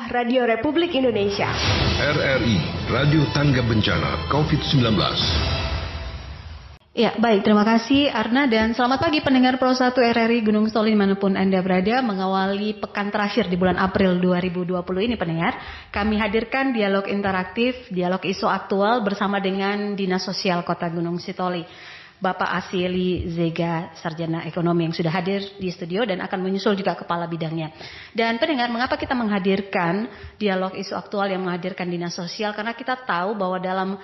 adalah Radio Republik Indonesia. RRI, Radio Tangga Bencana COVID-19. Ya, baik. Terima kasih Arna dan selamat pagi pendengar Pro 1 RRI Gunung Soli dimanapun Anda berada. Mengawali pekan terakhir di bulan April 2020 ini pendengar, kami hadirkan dialog interaktif, dialog isu aktual bersama dengan Dinas Sosial Kota Gunung Sitoli. Bapak Asili Zega, Sarjana Ekonomi yang sudah hadir di studio dan akan menyusul juga kepala bidangnya. Dan pendengar, mengapa kita menghadirkan dialog isu aktual yang menghadirkan Dinas Sosial? Karena kita tahu bahwa dalam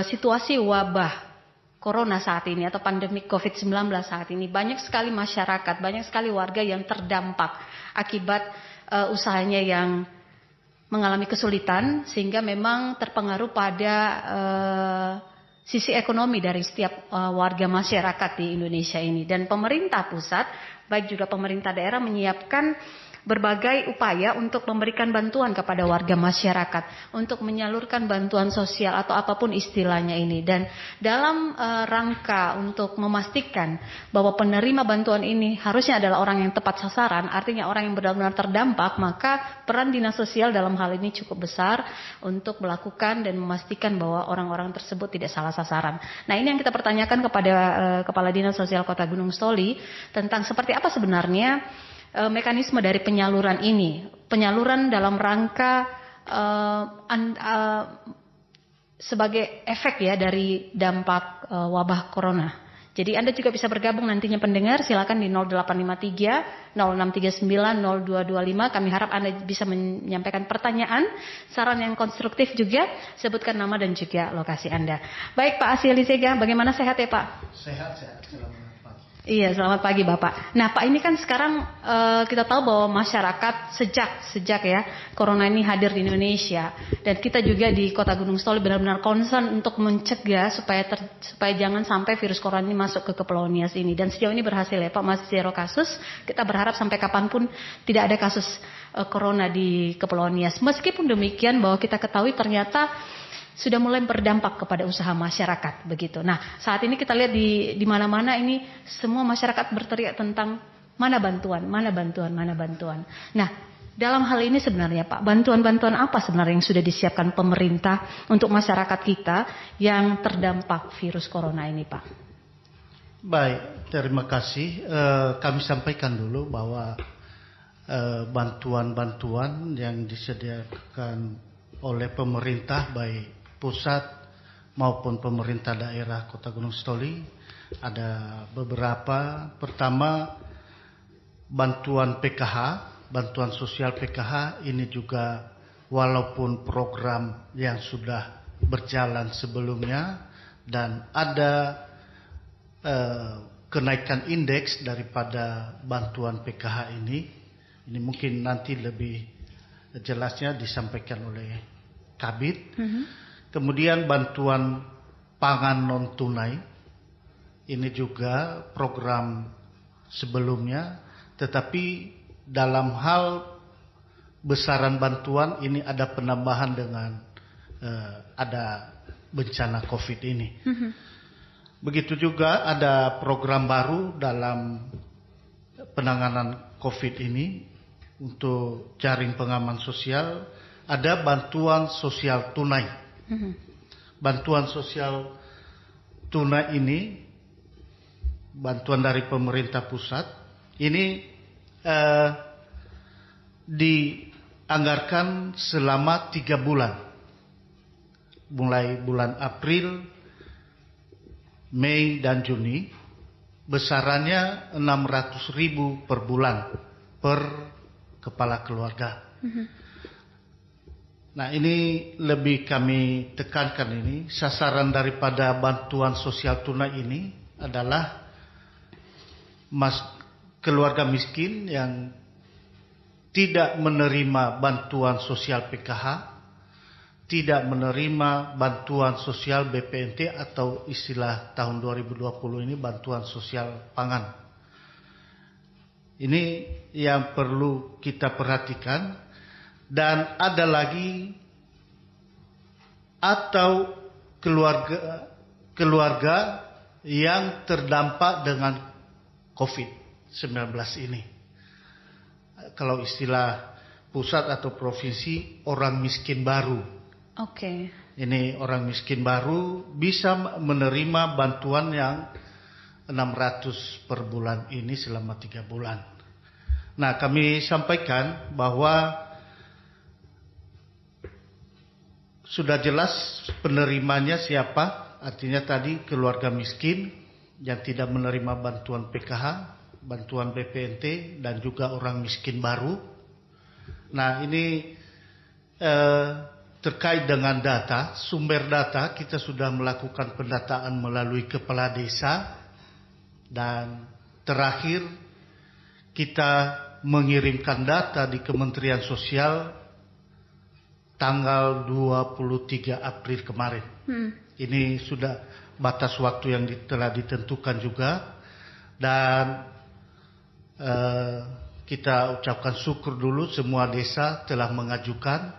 situasi wabah Corona saat ini atau pandemi COVID-19 saat ini, banyak sekali masyarakat, banyak sekali warga yang terdampak akibat usahanya yang mengalami kesulitan sehingga memang terpengaruh pada sisi ekonomi dari setiap warga masyarakat di Indonesia ini. Dan pemerintah pusat, baik juga pemerintah daerah menyiapkan berbagai upaya untuk memberikan bantuan kepada warga masyarakat, untuk menyalurkan bantuan sosial atau apapun istilahnya ini. Dan dalam rangka untuk memastikan bahwa penerima bantuan ini harusnya adalah orang yang tepat sasaran, artinya orang yang benar-benar terdampak, maka peran Dinas Sosial dalam hal ini cukup besar untuk melakukan dan memastikan bahwa orang-orang tersebut tidak salah sasaran. Nah, ini yang kita pertanyakan kepada Kepala Dinas Sosial Kota Gunung Sitoli tentang seperti apa sebenarnya mekanisme dari penyaluran ini, penyaluran dalam rangka sebagai efek ya dari dampak wabah corona. Jadi Anda juga bisa bergabung nantinya pendengar, silakan di 0853 0639 0225. Kami harap Anda bisa menyampaikan pertanyaan, saran yang konstruktif juga, sebutkan nama dan juga lokasi Anda. Baik Pak Asili Zega, bagaimana sehat ya Pak? Sehat. Selamat pagi. Iya, selamat pagi Bapak. Nah Pak, ini kan sekarang kita tahu bahwa masyarakat sejak ya Corona ini hadir di Indonesia, dan kita juga di Kota Gunung Sitoli benar-benar concern untuk mencegah supaya jangan sampai virus Corona ini masuk ke Kepulauan Nias ini. Dan sejauh ini berhasil ya Pak, masih zero kasus. Kita berharap sampai kapanpun tidak ada kasus Corona di Kepulauan Nias. Meskipun demikian, bahwa kita ketahui ternyata sudah mulai berdampak kepada usaha masyarakat begitu. Nah, saat ini kita lihat di mana-mana ini semua masyarakat berteriak tentang mana bantuan. Nah, dalam hal ini sebenarnya Pak, bantuan-bantuan apa sebenarnya yang sudah disiapkan pemerintah untuk masyarakat kita yang terdampak virus corona ini Pak? Baik, terima kasih. Kami sampaikan dulu bahwa bantuan-bantuan yang disediakan oleh pemerintah baik pusat maupun pemerintah daerah Kota Gunung Sitoli ada beberapa. Pertama, bantuan PKH, bantuan sosial PKH ini juga walaupun program yang sudah berjalan sebelumnya dan ada kenaikan indeks daripada bantuan PKH ini mungkin nanti lebih jelasnya disampaikan oleh Kabid. Kemudian bantuan pangan non tunai ini juga program sebelumnya, tetapi dalam hal besaran bantuan ini ada penambahan dengan ada bencana COVID ini. Begitu juga ada program baru dalam penanganan COVID ini untuk jaring pengaman sosial, ada bantuan sosial tunai. Bantuan sosial tunai ini, bantuan dari pemerintah pusat, ini dianggarkan selama 3 bulan. Mulai bulan April, Mei dan Juni, besarannya 600.000 per bulan per kepala keluarga. Nah, ini lebih kami tekankan ini, sasaran daripada bantuan sosial tunai ini adalah keluarga miskin yang tidak menerima bantuan sosial PKH, tidak menerima bantuan sosial BPNT atau istilah tahun 2020 ini bantuan sosial pangan. Ini yang perlu kita perhatikan. Dan ada lagi atau keluarga yang terdampak dengan COVID-19 ini. Kalau istilah pusat atau provinsi orang miskin baru. Oke. Ini orang miskin baru bisa menerima bantuan yang 600 per bulan ini selama 3 bulan. Nah, kami sampaikan bahwa sudah jelas penerimanya siapa, artinya tadi keluarga miskin yang tidak menerima bantuan PKH, bantuan BPNT, dan juga orang miskin baru. Nah, ini terkait dengan data, sumber data, kita sudah melakukan pendataan melalui kepala desa, dan terakhir kita mengirimkan data di Kementerian Sosial tanggal 23 April kemarin. Ini sudah batas waktu yang telah ditentukan juga, dan kita ucapkan syukur dulu semua desa telah mengajukan,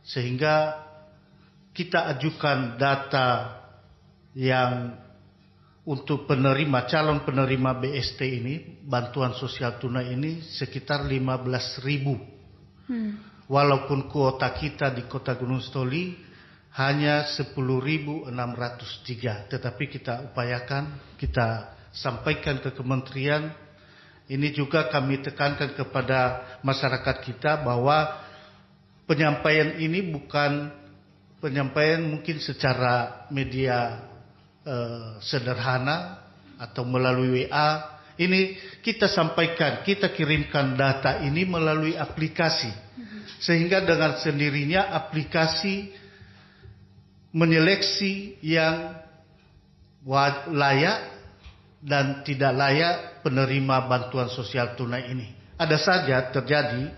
sehingga kita ajukan data yang untuk penerima, calon penerima BST ini, bantuan sosial tunai ini sekitar 15.000. Walaupun kuota kita di Kota Gunung Sitoli hanya 10.603, tetapi kita upayakan, kita sampaikan ke kementerian. Ini juga kami tekankan kepada masyarakat kita bahwa penyampaian ini bukan penyampaian mungkin secara media sederhana atau melalui WA. Ini kita sampaikan, kita kirimkan data ini melalui aplikasi, sehingga dengan sendirinya aplikasi menyeleksi yang layak dan tidak layak penerima bantuan sosial tunai ini. Ada saja terjadi,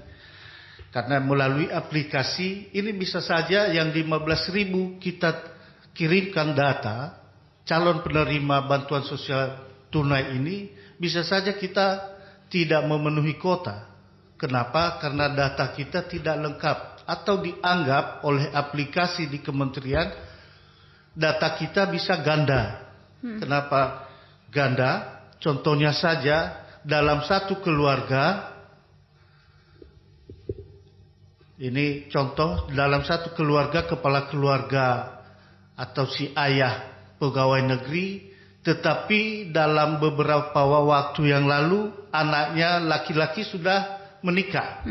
karena melalui aplikasi ini bisa saja yang 15.000 kita kirimkan data calon penerima bantuan sosial tunai ini, bisa saja kita tidak memenuhi kuota. Kenapa? Karena data kita tidak lengkap atau dianggap oleh aplikasi di kementerian data kita bisa ganda. Kenapa ganda? Contohnya saja dalam satu keluarga, ini contoh, dalam satu keluarga, kepala keluarga atau si ayah pegawai negeri, tetapi dalam beberapa waktu yang lalu anaknya laki-laki sudah menikah.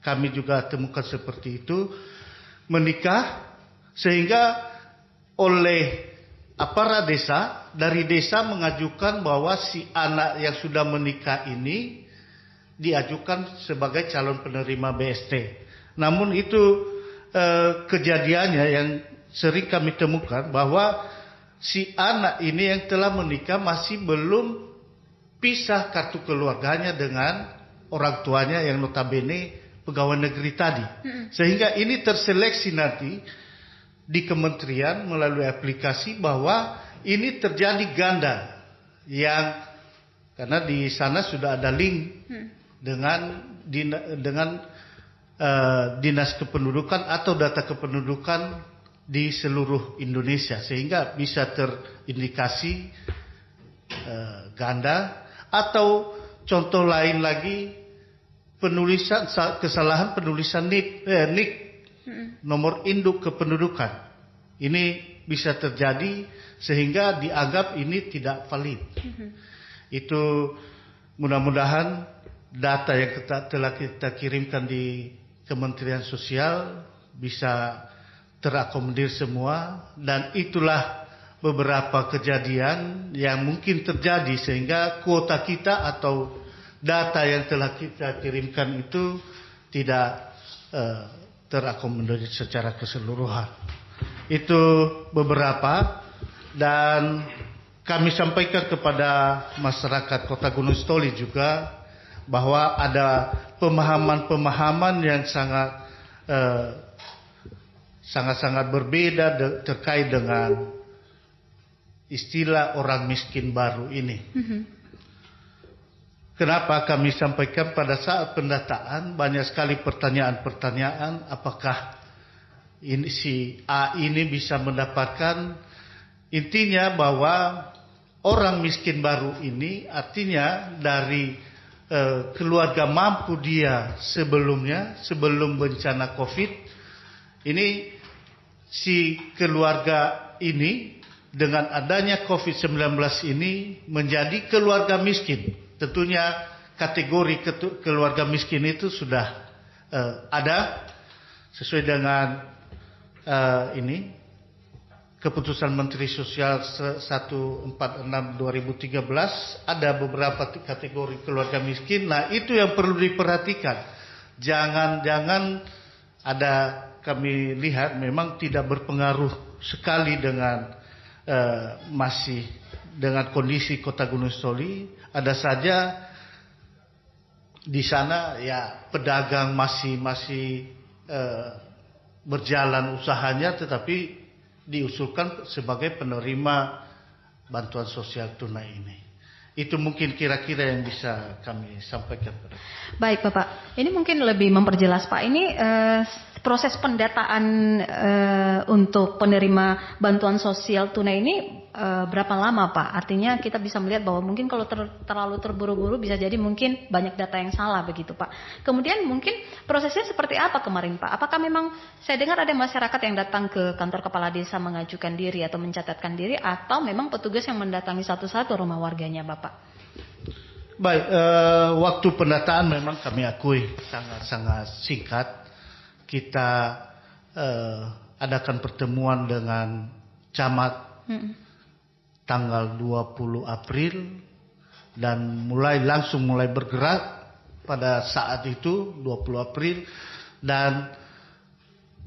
Kami juga temukan seperti itu, menikah, sehingga oleh aparat desa, dari desa mengajukan bahwa si anak yang sudah menikah ini diajukan sebagai calon penerima BST. Namun itu kejadiannya yang sering kami temukan bahwa si anak ini yang telah menikah masih belum pisah kartu keluarganya dengan orang tuanya yang notabene pegawai negeri tadi. Sehingga ini terseleksi nanti di kementerian melalui aplikasi bahwa ini terjadi ganda, yang karena di sana sudah ada link dengan dinas kependudukan atau data kependudukan di seluruh Indonesia, sehingga bisa terindikasi ganda. Atau contoh lain lagi, kesalahan penulisan NIK, nomor induk kependudukan. Ini bisa terjadi sehingga dianggap ini tidak valid. Itu mudah-mudahan data yang telah kita kirimkan di Kementerian Sosial bisa terakomodir semua, dan itulah beberapa kejadian yang mungkin terjadi sehingga kuota kita atau data yang telah kita kirimkan itu tidak terakomodir secara keseluruhan. Itu beberapa, dan kami sampaikan kepada masyarakat Kota Gunung Sitoli juga bahwa ada pemahaman-pemahaman yang sangat berbeda terkait dengan istilah orang miskin baru ini. Kenapa kami sampaikan pada saat pendataan banyak sekali pertanyaan-pertanyaan, apakah ini si A ini bisa mendapatkan, intinya bahwa orang miskin baru ini artinya dari keluarga mampu dia sebelumnya, sebelum bencana COVID. Ini si keluarga ini dengan adanya COVID-19 ini menjadi keluarga miskin. Tentunya kategori keluarga miskin itu sudah ada sesuai dengan ini keputusan Menteri Sosial 146/2013, ada beberapa kategori keluarga miskin. Nah, itu yang perlu diperhatikan. Jangan ada, kami lihat memang tidak berpengaruh sekali dengan masih dengan kondisi Kota Gunung Sitoli. Ada saja di sana ya pedagang masih berjalan usahanya, tetapi diusulkan sebagai penerima bantuan sosial tunai ini. Itu mungkin kira-kira yang bisa kami sampaikan. Baik Bapak, ini mungkin lebih memperjelas Pak. Ini proses pendataan untuk penerima bantuan sosial tunai ini berapa lama Pak? Artinya kita bisa melihat bahwa mungkin kalau terlalu terburu-buru bisa jadi mungkin banyak data yang salah begitu Pak. Kemudian mungkin prosesnya seperti apa kemarin Pak? Apakah memang saya dengar ada masyarakat yang datang ke kantor kepala desa mengajukan diri atau mencatatkan diri, atau memang petugas yang mendatangi satu-satu rumah warganya Bapak? Baik, waktu pendataan memang kami akui sangat singkat. Kita adakan pertemuan dengan camat tanggal 20 April dan langsung mulai bergerak pada saat itu 20 April, dan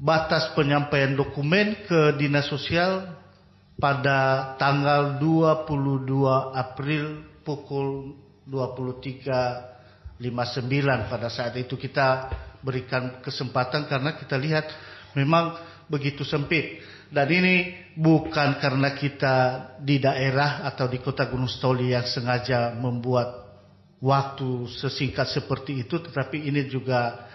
batas penyampaian dokumen ke Dinas Sosial pada tanggal 22 April pukul 23.59. Pada saat itu kita berikan kesempatan karena kita lihat memang begitu sempit. Dan ini bukan karena kita di daerah atau di Kota Gunung Sitoli yang sengaja membuat waktu sesingkat seperti itu, tetapi ini juga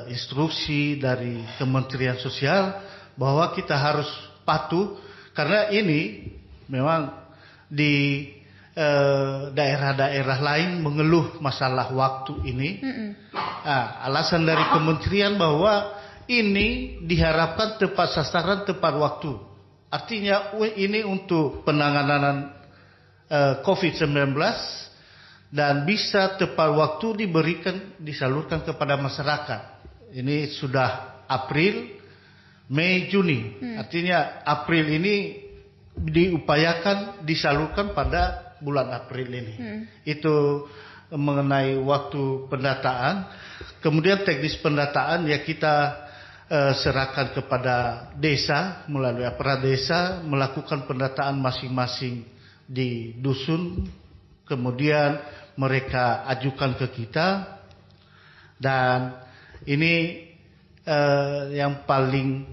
instruksi dari Kementerian Sosial bahwa kita harus patuh, karena ini memang di daerah-daerah lain mengeluh masalah waktu ini. Nah, alasan dari kementerian bahwa ini diharapkan tepat sasaran, tepat waktu. Artinya ini untuk penanganan COVID-19 dan bisa tepat waktu disalurkan kepada masyarakat. Ini sudah April, Mei, Juni. Artinya April ini diupayakan disalurkan pada bulan April ini. Itu mengenai waktu pendataan. Kemudian teknis pendataan ya kita serahkan kepada desa melalui aparat desa melakukan pendataan masing-masing di dusun, kemudian mereka ajukan ke kita, dan ini yang paling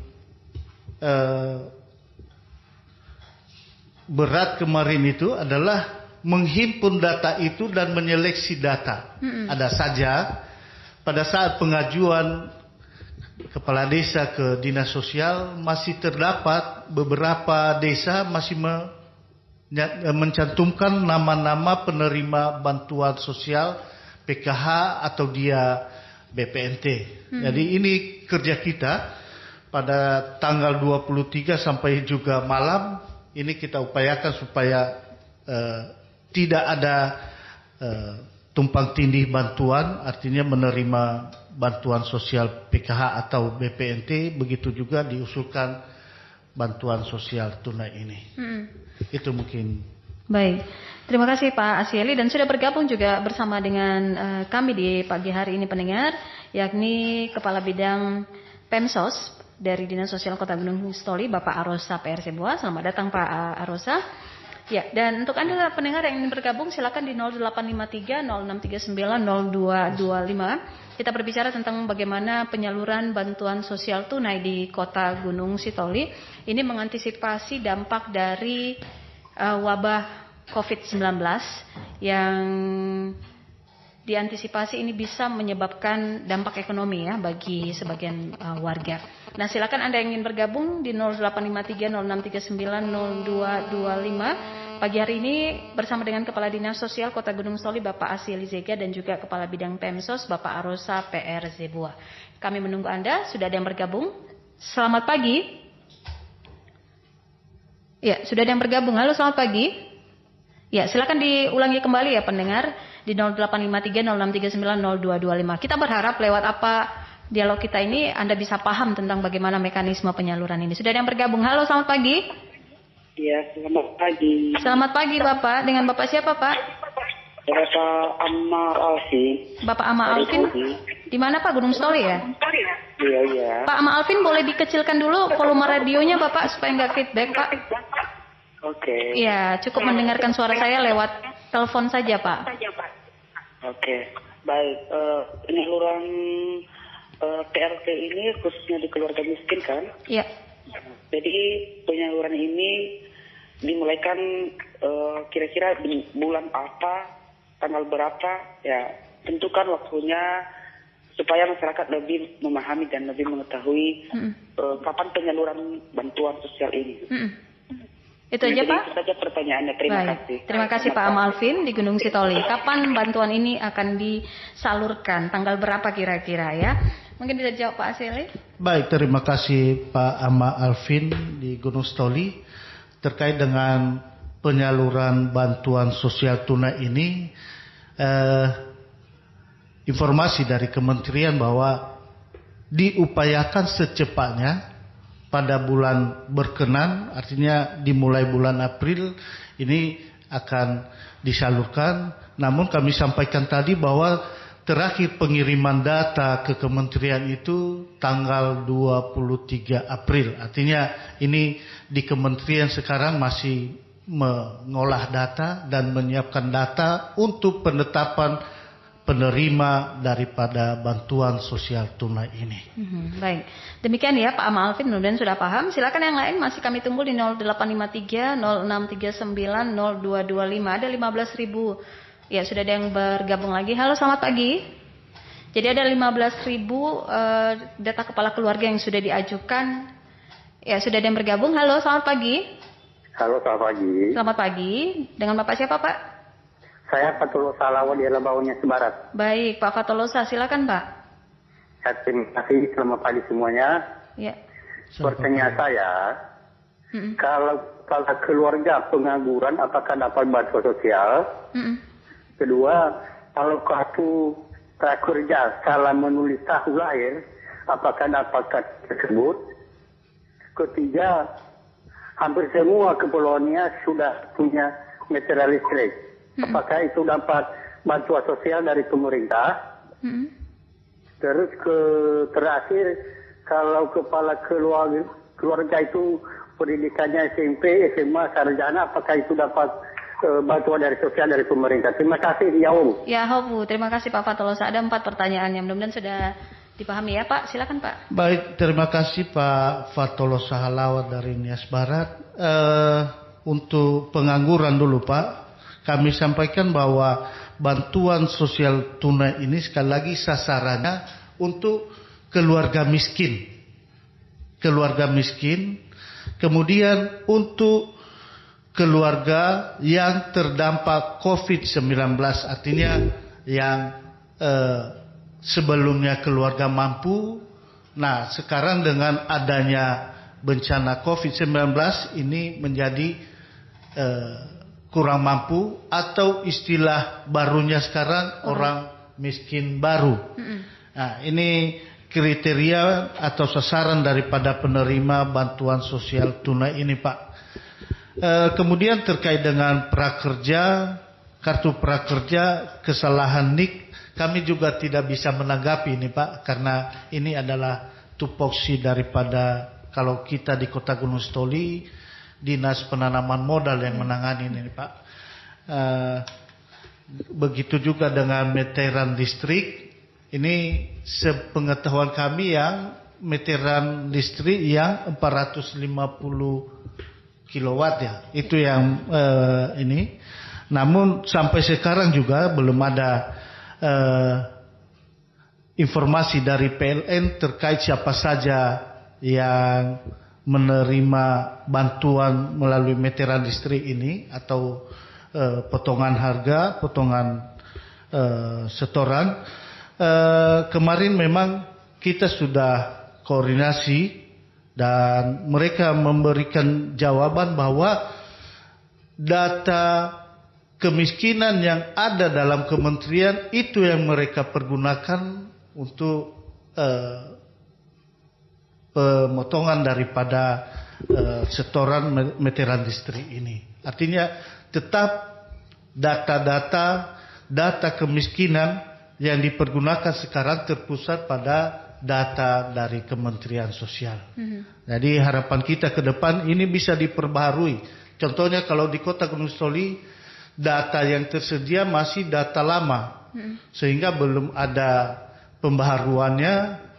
berat kemarin itu adalah menghimpun data itu dan menyeleksi data. Ada saja pada saat pengajuan kepala desa ke Dinas Sosial masih terdapat beberapa desa masih mencantumkan nama-nama penerima bantuan sosial PKH atau dia BPNT. Jadi ini kerja kita pada tanggal 23 sampai juga malam ini kita upayakan supaya tidak ada tumpang tindih bantuan, artinya menerima bantuan sosial PKH atau BPNT, begitu juga diusulkan bantuan sosial tunai ini. Itu mungkin. Baik, terima kasih Pak Asyeli, dan sudah bergabung juga bersama dengan kami di pagi hari ini pendengar, yakni Kepala Bidang Pemsos dari Dinas Sosial Kota Gunung Sitoli, Bapak Arosa PR Sebuah. Selamat datang Pak Arosa. Ya, dan untuk Anda pendengar yang ingin bergabung silakan di 0853 0639 0225. Kita berbicara tentang bagaimana penyaluran bantuan sosial tunai di Kota Gunung Sitoli ini mengantisipasi dampak dari wabah COVID-19 yang diantisipasi ini bisa menyebabkan dampak ekonomi ya bagi sebagian warga. Nah, silakan Anda yang ingin bergabung di 0853 0639 0225. pagi hari ini bersama dengan Kepala Dinas Sosial Kota Gunung Soli Bapak Asy Elizega dan juga Kepala Bidang Pemsos Bapak Arosa PR Zebua. Kami menunggu Anda, sudah ada yang bergabung. Selamat pagi. Ya, sudah ada yang bergabung. Halo, selamat pagi. Ya, silakan diulangi kembali ya pendengar di 085306390225. Kita berharap lewat apa dialog kita ini Anda bisa paham tentang bagaimana mekanisme penyaluran ini. Sudah ada yang bergabung. Halo, selamat pagi. Ya, selamat pagi. Selamat pagi Bapak. Dengan Bapak siapa Pak? Bapak Ammar Alvin. Bapak Ammar Alvin. Di mana Pak? Gunung Soli ya? Iya, iya. Pak Ammar Alvin boleh dikecilkan dulu volume radionya Bapak supaya nggak feedback Pak. Oke. Iya, cukup mendengarkan suara saya lewat telepon saja Pak. Oke. Baik, penyaluran PRT ini khususnya di keluarga miskin kan? Iya. Jadi penyaluran ini dimulaikan kira-kira di bulan apa, tanggal berapa, ya tentukan waktunya supaya masyarakat lebih memahami dan lebih mengetahui kapan penyaluran bantuan sosial ini. Itu aja Pak? Itu saja pertanyaannya. Terima kasih. Terima kasih Pak Ammar Alvin di Gunung Sitoli. Kapan bantuan ini akan disalurkan? Tanggal berapa kira-kira ya? Mungkin bisa dijawab Pak Asy Eli? Baik, terima kasih Pak Ammar Alvin di Gunung Sitoli. Terkait dengan penyaluran bantuan sosial tunai ini, informasi dari kementerian bahwa diupayakan secepatnya pada bulan berkenan, artinya dimulai bulan April ini akan disalurkan. Namun kami sampaikan tadi bahwa terakhir pengiriman data ke kementerian itu tanggal 23 April. Artinya ini di kementerian sekarang masih mengolah data dan menyiapkan data untuk penetapan penerima daripada bantuan sosial tunai ini. Baik, demikian ya Pak Ammar Alvin, mudah-mudahan sudah paham. Silakan yang lain masih kami tunggu di 0853 0639 0225. Ada 15.000. Ya, sudah ada yang bergabung lagi. Halo, selamat pagi. Jadi ada 15.000 data kepala keluarga yang sudah diajukan. Ya, sudah ada yang bergabung. Halo, selamat pagi. Halo, selamat pagi. Selamat pagi. Dengan Bapak siapa Pak? Saya Fatolosa Lawan di Lebaunya Sebarat. Baik, Pak Fatolosa, silakan Pak. Terima kasih, selamat pagi semuanya. Ya. Pertanyaan saya, kalau keluarga pengangguran apakah dapat bantuan sosial? Kedua, kalau kartu prakerja salah menulis tahun lahir, apakah dapat tersebut? Ketiga, hampir semua kepulauannya sudah punya meteran listrik. Apakah itu dapat bantuan sosial dari pemerintah? Terus terakhir, kalau kepala keluarga itu pendidikannya SMP, SMA, sarjana, apakah itu dapat bantuan dari sosial dari pemerintah? Terima kasih, Yaum. Ya, Hobu. Terima kasih Pak Fatolosa. Ada 4 pertanyaan yang mudah-mudahan sudah dipahami ya Pak. Silakan Pak. Baik, terima kasih Pak Fatolosa Halawat dari Nias Barat. Untuk pengangguran dulu Pak. Kami sampaikan bahwa bantuan sosial tunai ini sekali lagi sasarannya untuk keluarga miskin. Keluarga miskin. Kemudian untuk keluarga yang terdampak COVID-19. Artinya yang sebelumnya keluarga mampu. Nah, sekarang dengan adanya bencana COVID-19 ini menjadi kurang mampu, atau istilah barunya sekarang orang miskin baru. Nah, ini kriteria atau sasaran daripada penerima bantuan sosial tunai ini Pak. Kemudian terkait dengan prakerja, kartu prakerja, kesalahan NIK, kami juga tidak bisa menanggapi ini Pak, karena ini adalah tupoksi daripada, kalau kita di Kota Gunung Sitoli, Dinas Penanaman Modal yang menangani ini Pak. Begitu juga dengan meteran listrik. Ini sepengetahuan kami yang meteran listrik yang 450 kilowatt ya. Itu yang ini. Namun sampai sekarang juga belum ada informasi dari PLN terkait siapa saja yang menerima bantuan melalui meteran listrik ini atau potongan harga, potongan setoran. Kemarin memang kita sudah koordinasi dan mereka memberikan jawaban bahwa data kemiskinan yang ada dalam kementerian itu yang mereka pergunakan untuk pemotongan daripada setoran meteran listrik ini. Artinya tetap data kemiskinan yang dipergunakan sekarang terpusat pada data dari Kementerian Sosial. Jadi harapan kita ke depan ini bisa diperbaharui. Contohnya kalau di Kota Gunung Sitoli data yang tersedia masih data lama, sehingga belum ada pembaharuannya,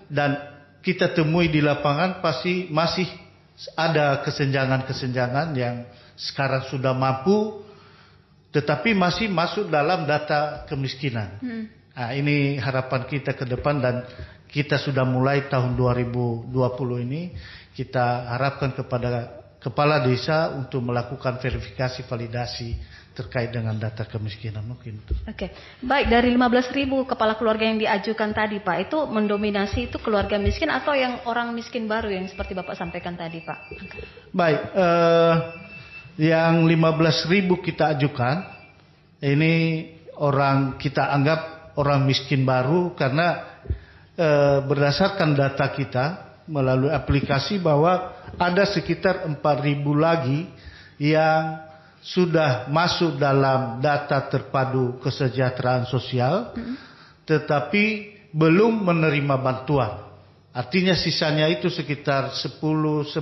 dan kita temui di lapangan pasti masih ada kesenjangan-kesenjangan yang sekarang sudah mampu tetapi masih masuk dalam data kemiskinan. Nah, ini harapan kita ke depan dan kita sudah mulai tahun 2020 ini kita harapkan kepada kepala desa untuk melakukan verifikasi validasi terkait dengan data kemiskinan mungkin. Oke, baik, dari 15.000 kepala keluarga yang diajukan tadi Pak, itu mendominasi itu keluarga miskin atau yang orang miskin baru yang seperti Bapak sampaikan tadi Pak? Baik, yang 15.000 kita ajukan ini orang kita anggap orang miskin baru karena berdasarkan data kita melalui aplikasi bahwa ada sekitar 4.000 lagi yang sudah masuk dalam data terpadu kesejahteraan sosial tetapi belum menerima bantuan. Artinya sisanya itu sekitar 10-11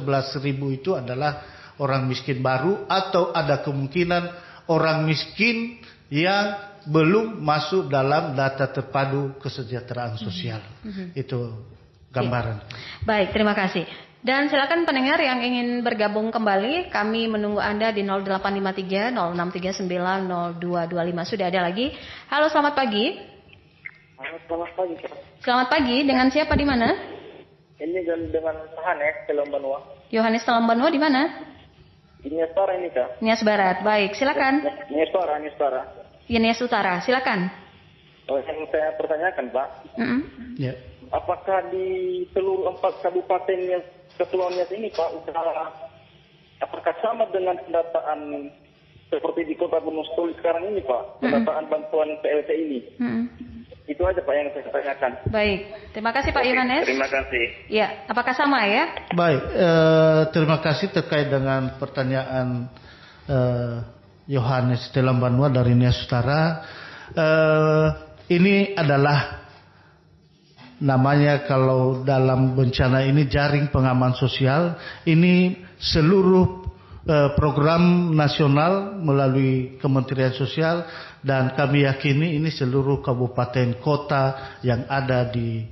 ribu itu adalah orang miskin baru atau ada kemungkinan orang miskin yang belum masuk dalam data terpadu kesejahteraan sosial. Itu gambaran. Baik, terima kasih. Dan silakan pendengar yang ingin bergabung kembali, kami menunggu Anda di 0853 0639 0225. Sudah ada lagi. Halo, selamat pagi. Halo, selamat pagi, Kak. Selamat pagi, dengan siapa di mana? Ini dengan Yohanes Telam Banua. Yohanes Telam Banua di mana? Di Nias Utara ini, Kak. Nias Barat. Baik, silakan. Nias Utara. Ya, Nias Utara, silakan. Oh, yang saya pertanyakan, Pak. Ya. Apakah di seluruh 4 kabupaten yang Kepulauan Nias ini, Pak, apakah sama dengan pendataan seperti di Kota Gunung Sitoli sekarang ini, Pak? Pendataan bantuan PLT ini. Itu aja, Pak, yang saya tanyakan. Baik, terima kasih Pak Yohanes. Terima kasih. Ya, apakah sama ya? Baik, terima kasih terkait dengan pertanyaan Yohanes Telam Banua dari Nias Utara. Ini adalah namanya kalau dalam bencana ini jaring pengaman sosial. Ini seluruh program nasional melalui Kementerian Sosial dan kami yakini ini seluruh kabupaten kota yang ada di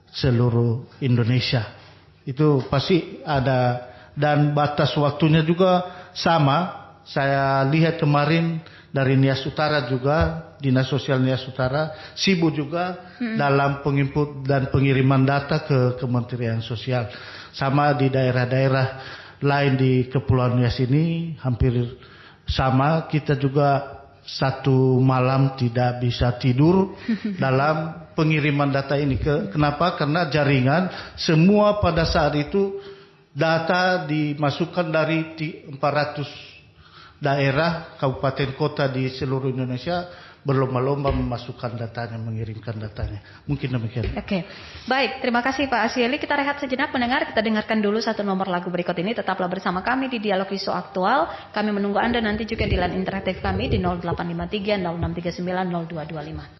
seluruh Indonesia. Itu pasti ada dan batas waktunya juga sama. Saya lihat kemarin dari Nias Utara juga, Dinas Sosial Nias Utara sibuk juga dalam penginput dan pengiriman data ke Kementerian Sosial. Sama di daerah-daerah lain di Kepulauan Nias ini hampir sama. Kita juga satu malam tidak bisa tidur dalam pengiriman data ini. Kenapa? Karena jaringan semua pada saat itu data dimasukkan dari 400 daerah, kabupaten kota di seluruh Indonesia berlomba-lomba memasukkan datanya, mengirimkan datanya. Mungkin demikian. Oke, baik. Terima kasih Pak Asyeli. Kita rehat sejenak pendengar. Kita dengarkan dulu satu nomor lagu berikut ini. Tetaplah bersama kami di Dialog Isu Aktual. Kami menunggu Anda nanti juga di line interaktif kami di 0853 0639 0225.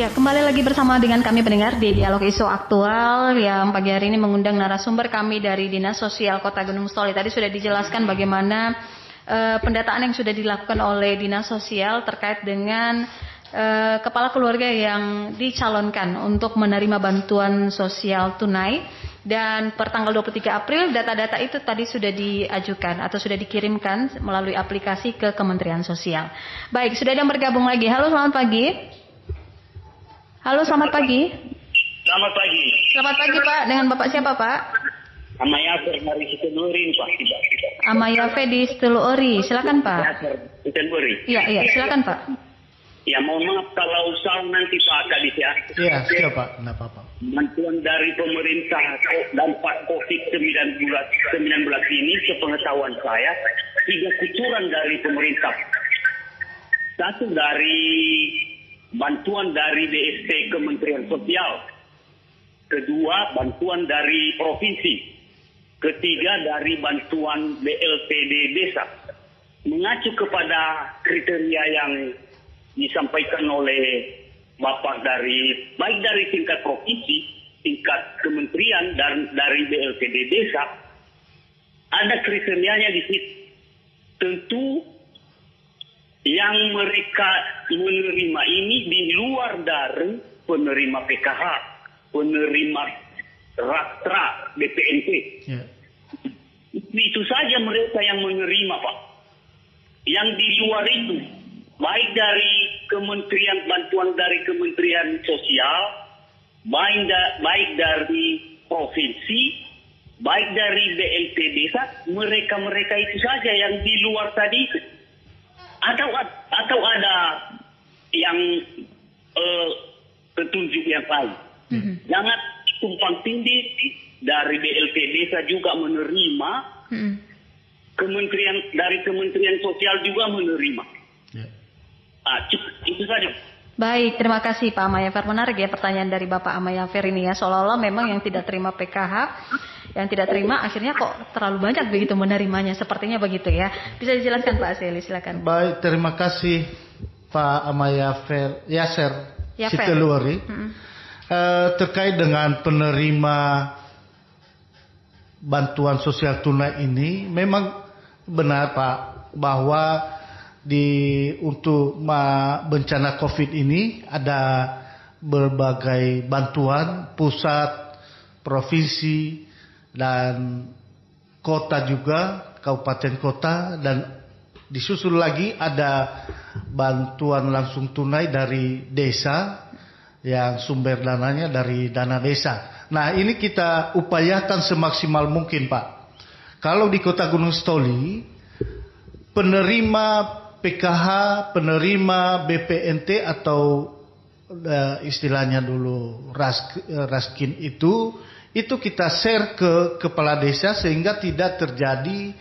Ya, kembali lagi bersama dengan kami pendengar di Dialog Isu Aktual yang pagi hari ini mengundang narasumber kami dari Dinas Sosial Kota Gunung Sitoli. Tadi sudah dijelaskan bagaimana pendataan yang sudah dilakukan oleh Dinas Sosial terkait dengan kepala keluarga yang dicalonkan untuk menerima bantuan sosial tunai, dan per tanggal 23 April data-data itu tadi sudah diajukan atau sudah dikirimkan melalui aplikasi ke Kementerian Sosial. Baik, sudah ada yang bergabung lagi. Halo, selamat pagi. Halo, selamat pagi. Selamat pagi. Selamat pagi, Pak. Dengan Bapak siapa, Pak? Amaya dari Situluri, Pak. Amaya di Situluri. Silakan, Pak. Situluri. Iya, silakan, Pak. Ya, mohon maaf kalau usah nanti Pak Kadis ya. Iya, siap Pak. Tidak apa-apa. Bantuan dari pemerintah dampak COVID-19 ini, sepengetahuan saya, 3 kucuran dari pemerintah. Satu dari bantuan dari DST Kementerian Sosial. Kedua, bantuan dari provinsi. Ketiga, dari bantuan BLTD desa. Mengacu kepada kriteria yang disampaikan oleh Bapak baik dari tingkat provinsi, tingkat kementerian, dan dari BLTD desa, ada kriterianya di situ. Tentu yang mereka menerima ini di luar dari penerima PKH, penerima Rastra, BPNT. Ya. Itu saja mereka yang menerima, Pak. Yang di luar itu, baik dari kementerian, bantuan dari Kementerian Sosial, baik dari provinsi, baik dari BLT desa, mereka itu saja yang di luar tadi itu. Atau ada yang petunjuk yang lain. Jangan tumpang tindih, dari BLT desa juga menerima, dari Kementerian Sosial juga menerima. Ya. Itu saja. Baik, terima kasih Pak Amayafer. Menarik ya pertanyaan dari Bapak Amayafer ini ya. Seolah-olah memang yang tidak terima PKH, yang tidak terima akhirnya kok terlalu banyak begitu menerimanya. Sepertinya begitu ya. Bisa dijelaskan Pak Aseli, silakan. Baik, terima kasih Pak Amayafer Yaser Situluri. Terkait dengan penerima bantuan sosial tunai ini, memang benar Pak bahwa untuk bencana COVID ini ada berbagai bantuan pusat, provinsi, dan kota juga, kabupaten kota, dan disusul lagi ada bantuan langsung tunai dari desa yang sumber dananya dari dana desa. Nah, ini kita upayakan semaksimal mungkin Pak. Kalau di Kota Gunung Sitoli, penerima PKH, penerima BPNT atau istilahnya dulu raskin itu kita share ke kepala desa sehingga tidak terjadi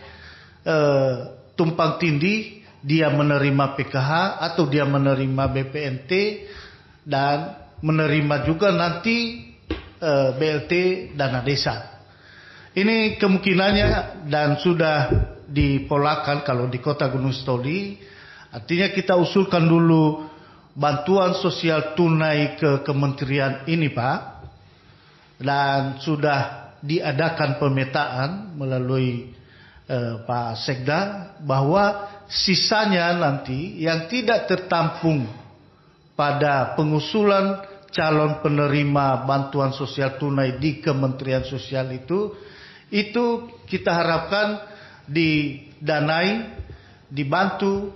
tumpang tindih, dia menerima PKH atau dia menerima BPNT dan menerima juga nanti BLT dana desa. Ini kemungkinannya dan sudah dipolakan kalau di Kota Gunung Sitoli. Artinya kita usulkan dulu bantuan sosial tunai ke kementerian ini Pak. Dan sudah diadakan pemetaan melalui Pak Sekda bahwa sisanya nanti yang tidak tertampung pada pengusulan calon penerima bantuan sosial tunai di Kementerian Sosial itu kita harapkan didanai, dibantu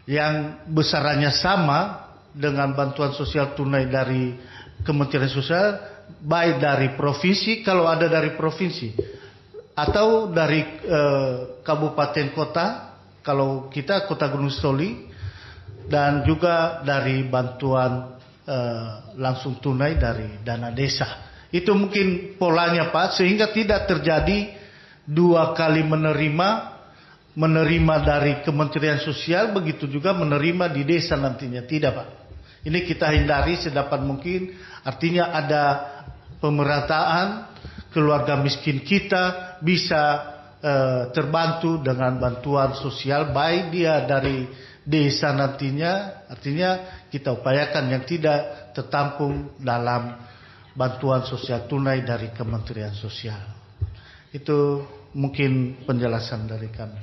yang besarannya sama dengan bantuan sosial tunai dari Kementerian Sosial, baik dari provinsi kalau ada dari provinsi atau dari kabupaten kota kalau kita Kota Gunung Sitoli, dan juga dari bantuan langsung tunai dari dana desa. Itu mungkin polanya Pak, sehingga tidak terjadi 2 kali menerima dari Kementerian Sosial, begitu juga menerima di desa nantinya. Tidak Pak. Ini kita hindari sedapat mungkin. Artinya ada pemerataan, keluarga miskin kita bisa terbantu dengan bantuan sosial, baik dia dari desa nantinya. Artinya kita upayakan yang tidak tertampung dalam bantuan sosial tunai dari Kementerian Sosial. Itu mungkin penjelasan dari kami.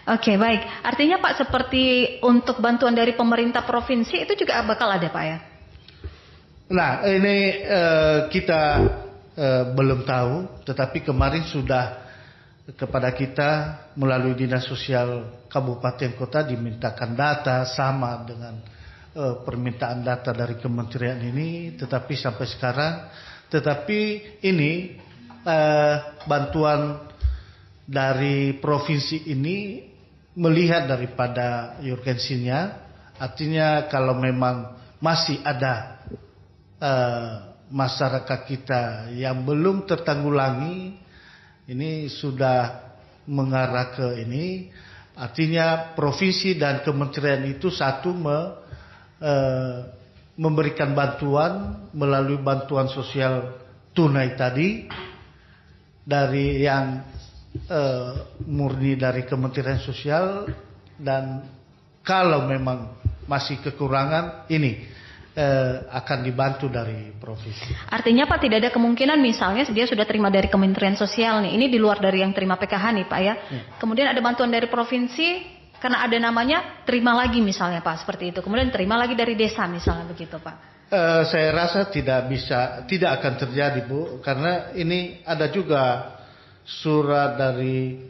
Oke, baik. Artinya Pak, seperti untuk bantuan dari pemerintah provinsi itu juga bakal ada Pak ya? Nah, ini kita belum tahu, tetapi kemarin sudah kepada kita melalui Dinas Sosial Kabupaten Kota dimintakan data sama dengan permintaan data dari kementerian ini, tetapi sampai sekarang, ini bantuan dari provinsi ini melihat daripada urgensinya, artinya kalau memang masih ada masyarakat kita yang belum tertanggulangi, ini sudah mengarah ke ini, artinya provinsi dan kementerian itu satu memberikan bantuan melalui bantuan sosial tunai tadi dari yang murni dari Kementerian Sosial, dan kalau memang masih kekurangan ini akan dibantu dari provinsi. Artinya Pak, tidak ada kemungkinan misalnya dia sudah terima dari Kementerian Sosial nih, ini di luar dari yang terima PKH nih Pak ya. Kemudian ada bantuan dari provinsi karena ada namanya, terima lagi misalnya Pak, seperti itu. Kemudian terima lagi dari desa misalnya begitu Pak. Saya rasa tidak akan terjadi Bu, karena ini ada juga surat dari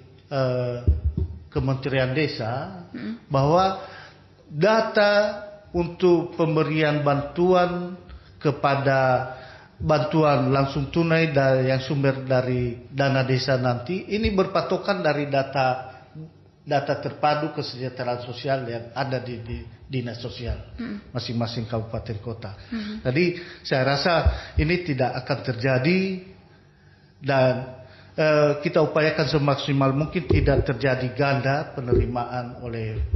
Kementerian Desa bahwa data untuk pemberian bantuan kepada bantuan langsung tunai dari yang sumber dari dana desa nanti ini berpatokan dari data terpadu kesejahteraan sosial yang ada di dinas sosial masing-masing kabupaten kota. Jadi saya rasa ini tidak akan terjadi, dan kita upayakan semaksimal mungkin tidak terjadi ganda penerimaan oleh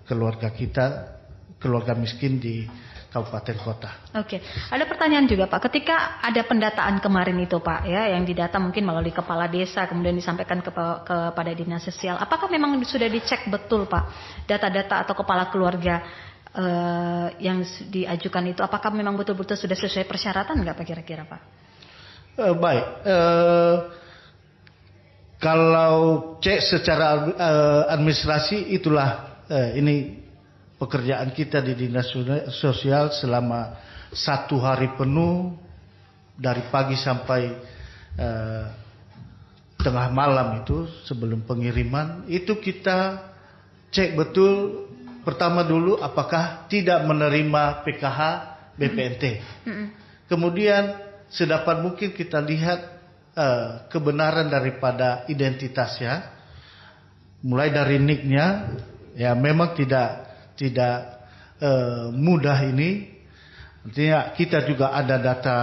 keluarga kita, keluarga miskin di kabupaten kota. Oke, ada pertanyaan juga Pak. Ketika ada pendataan kemarin itu Pak, ya, yang didata mungkin melalui kepala desa, kemudian disampaikan kepada dinas sosial, apakah memang sudah dicek betul Pak data-data atau kepala keluarga yang diajukan itu, apakah memang betul-betul sudah sesuai persyaratan nggak Pak kira-kira Pak? Baik, kalau cek secara administrasi itulah ini pekerjaan kita di dinas sosial selama 1 hari penuh dari pagi sampai tengah malam itu sebelum pengiriman itu kita cek betul pertama dulu apakah tidak menerima PKH BPNT. Kemudian sedapat mungkin kita lihat kebenaran daripada identitasnya, mulai dari NIK-nya, ya memang tidak mudah ini. Artinya kita juga ada data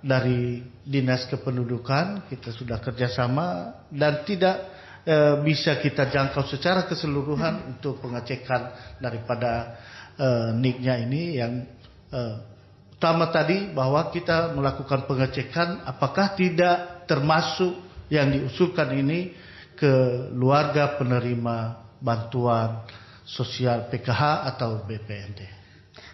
dari Dinas Kependudukan, kita sudah kerjasama dan tidak bisa kita jangkau secara keseluruhan untuk pengecekan daripada NIK-nya ini. Yang utama tadi bahwa kita melakukan pengecekan apakah tidak termasuk yang diusulkan ini keluarga penerima bantuan sosial PKH atau BPNT.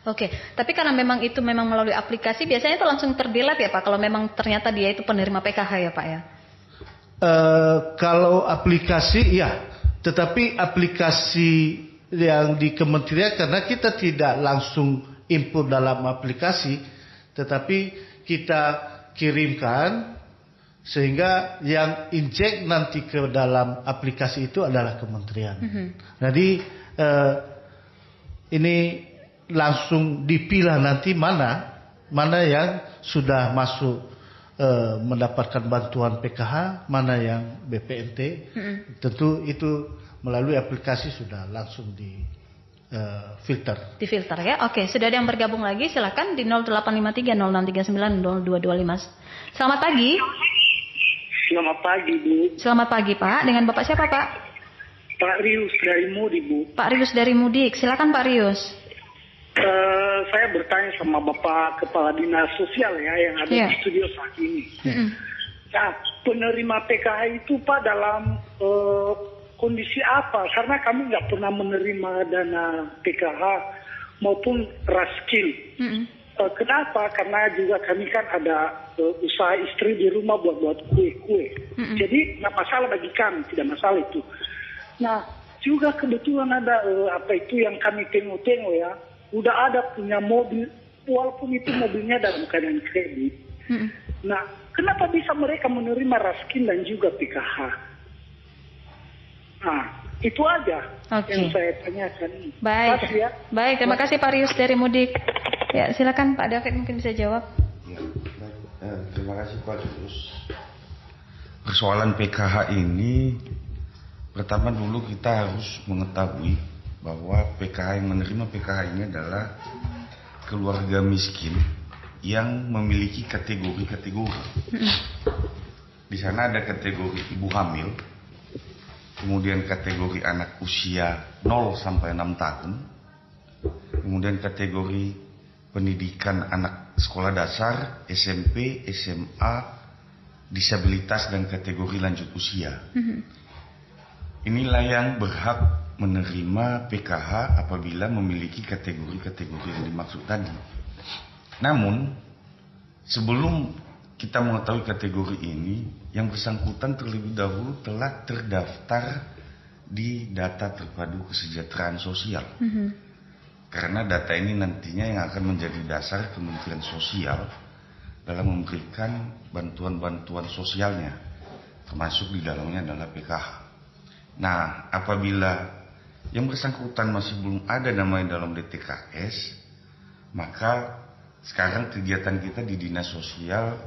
Oke, tapi karena memang itu memang melalui aplikasi, biasanya itu langsung terdelete ya Pak, kalau memang ternyata dia itu penerima PKH ya Pak ya? Kalau aplikasi ya, tetapi aplikasi yang di kementerian karena kita tidak langsung input dalam aplikasi, tetapi kita kirimkan sehingga yang injek nanti ke dalam aplikasi itu adalah kementerian. Jadi ini langsung dipilah nanti mana yang sudah masuk mendapatkan bantuan PKH, mana yang BPNT. Tentu itu melalui aplikasi sudah langsung di filter. Difilter ya. Oke, sudah ada yang bergabung lagi, silakan di 0853 0639 0225. Selamat pagi. Selamat pagi Bu. Selamat pagi Pak. Dengan Bapak siapa Pak? Pak Rius dari Mudik Bu. Pak Rius dari Mudik. Silakan Pak Rius. Saya bertanya sama Bapak Kepala Dinas Sosial ya yang ada di studio saat ini. Nah, penerima PKH itu Pak dalam kondisi apa? Karena kami nggak pernah menerima dana PKH maupun raskin. Kenapa? Karena juga kami kan ada usaha istri di rumah buat kue-kue. Jadi nggak masalah bagi kami, tidak masalah itu. Nah, juga kebetulan ada yang kami tengok-tengok ya, udah ada punya mobil, walaupun itu mobilnya dalam keadaan kredit. Nah, kenapa bisa mereka menerima raskin dan juga PKH? Nah, itu aja yang saya tanyakan. Baik, kasih ya. Baik, terima kasih Pak Rius dari Mudik. Ya, silakan Pak David mungkin bisa jawab. Ya, terima kasih Pak Rius. Persoalan PKH ini, pertama dulu kita harus mengetahui bahwa PKH yang menerima PKH ini adalah keluarga miskin yang memiliki kategori-kategori. Di sana ada kategori ibu hamil, kemudian kategori anak usia 0 sampai 6 tahun, kemudian kategori pendidikan anak sekolah dasar, SMP, SMA, disabilitas dan kategori lanjut usia. Inilah yang berhak menerima PKH apabila memiliki kategori-kategori yang dimaksud tadi. Namun, sebelum kita mengetahui kategori ini, yang bersangkutan terlebih dahulu telah terdaftar di data terpadu kesejahteraan sosial. Karena data ini nantinya yang akan menjadi dasar Kementerian Sosial dalam memberikan bantuan-bantuan sosialnya, termasuk di dalamnya adalah PKH. Nah, apabila yang bersangkutan masih belum ada namanya dalam DTKS, maka sekarang kegiatan kita di Dinas Sosial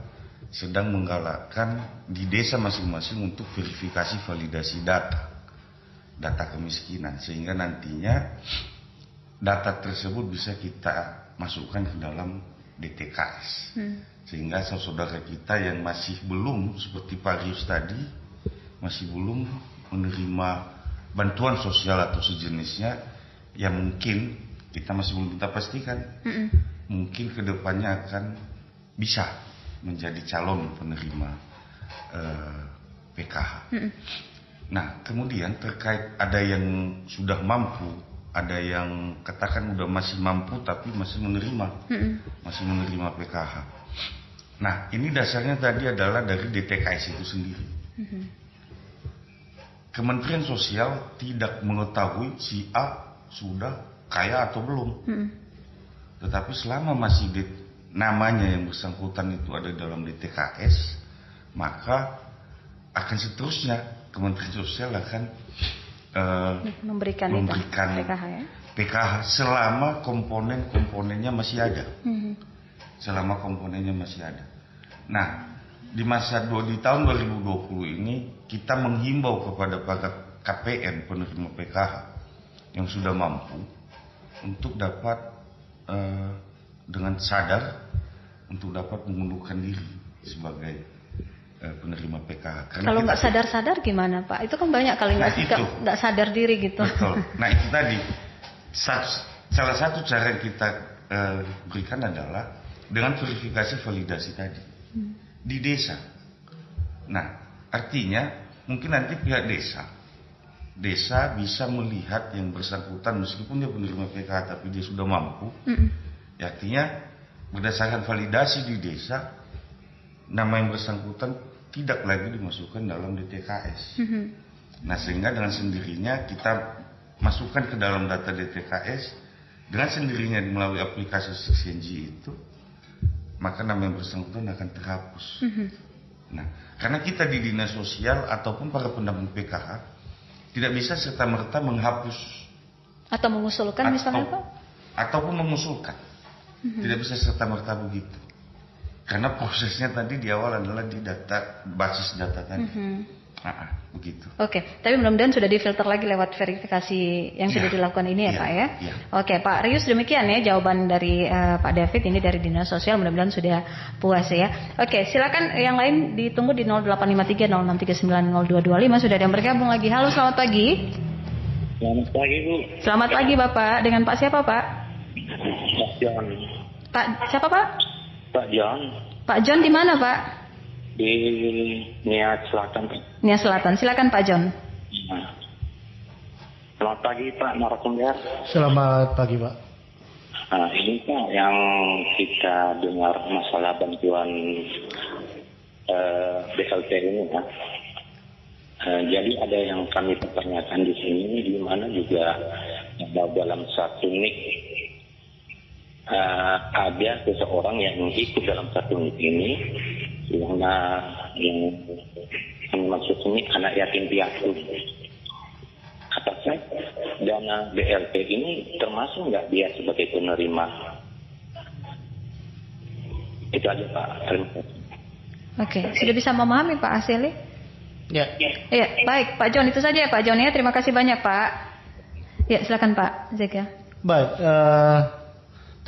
sedang menggalakkan di desa masing-masing untuk verifikasi validasi data kemiskinan, sehingga nantinya data tersebut bisa kita masukkan ke dalam DTKS. Sehingga saudara kita yang masih belum, seperti Pak Rius tadi, masih belum menerima bantuan sosial atau sejenisnya, yang mungkin kita masih belum kita pastikan, mungkin kedepannya akan bisa menjadi calon penerima PKH. Nah, kemudian terkait ada yang sudah mampu, ada yang katakan udah masih mampu tapi masih menerima PKH. Nah, ini dasarnya tadi adalah dari DTKS itu sendiri. Kementerian Sosial tidak mengetahui si A sudah kaya atau belum. Tetapi selama masih namanya yang bersangkutan itu ada dalam DTKS, maka akan seterusnya Kementerian Sosial akan memberikan PKH, ya? PKH selama komponen-komponennya masih ada. Selama komponennya masih ada. Nah, di tahun 2020 ini kita menghimbau kepada para KPM penerima PKH yang sudah mampu untuk dapat dengan sadar untuk dapat mengundurkan diri sebagai penerima PKH. Karena kalau nggak sadar-sadar gimana Pak? Itu kan banyak kali nggak sadar diri gitu. Betul. Nah itu tadi salah satu cara yang kita berikan adalah dengan verifikasi validasi tadi di desa. Nah artinya mungkin nanti pihak desa bisa melihat yang bersangkutan meskipun dia penerima PKH tapi dia sudah mampu. Ya, artinya berdasarkan validasi di desa, nama yang bersangkutan tidak lagi dimasukkan dalam DTKS. Nah, sehingga dengan sendirinya kita masukkan ke dalam data DTKS, dengan sendirinya melalui aplikasi CNG itu, maka nama yang bersangkutan akan terhapus. Nah, karena kita di Dinas Sosial ataupun para pendamping PKH tidak bisa serta-merta menghapus atau mengusulkan misalnya Pak? Ataupun mengusulkan. Tidak bisa serta-merta begitu. Karena prosesnya tadi di awal adalah di basis data tadi. Begitu. Oke, tapi mudah-mudahan sudah difilter lagi lewat verifikasi yang sudah dilakukan ini ya Pak ya. Oke, Pak Rius, demikian ya jawaban dari Pak David ini dari Dinas Sosial, mudah-mudahan sudah puas ya. Oke, silakan yang lain ditunggu di 085306390225 sudah ada yang bergabung lagi. Halo, selamat pagi. Selamat pagi Bu. Selamat pagi Bapak. Dengan Pak siapa Pak? Pak John. Pak siapa Pak? Pak John. Pak John di mana Pak? Di Nias Selatan. Nias Selatan. Silakan Pak John. Selamat pagi Pak narasumber. Selamat pagi Pak. Nah, ini Pak yang kita dengar masalah bantuan BLT ini ya. Jadi ada yang kami pertanyakan di sini, di mana juga dalam satu nik ada seseorang yang ikut dalam satu nik ini, yang maksud ini anak yatim piatu. Apakah dana BLT ini termasuk nggak dia sebagai penerima? Itu aja Pak. Terima kasih. Oke, sudah bisa memahami Pak Aseli? Ya. Ya, baik Pak John, itu saja ya Pak John ya. Terima kasih banyak Pak. Ya, silakan Pak Zeka. Baik,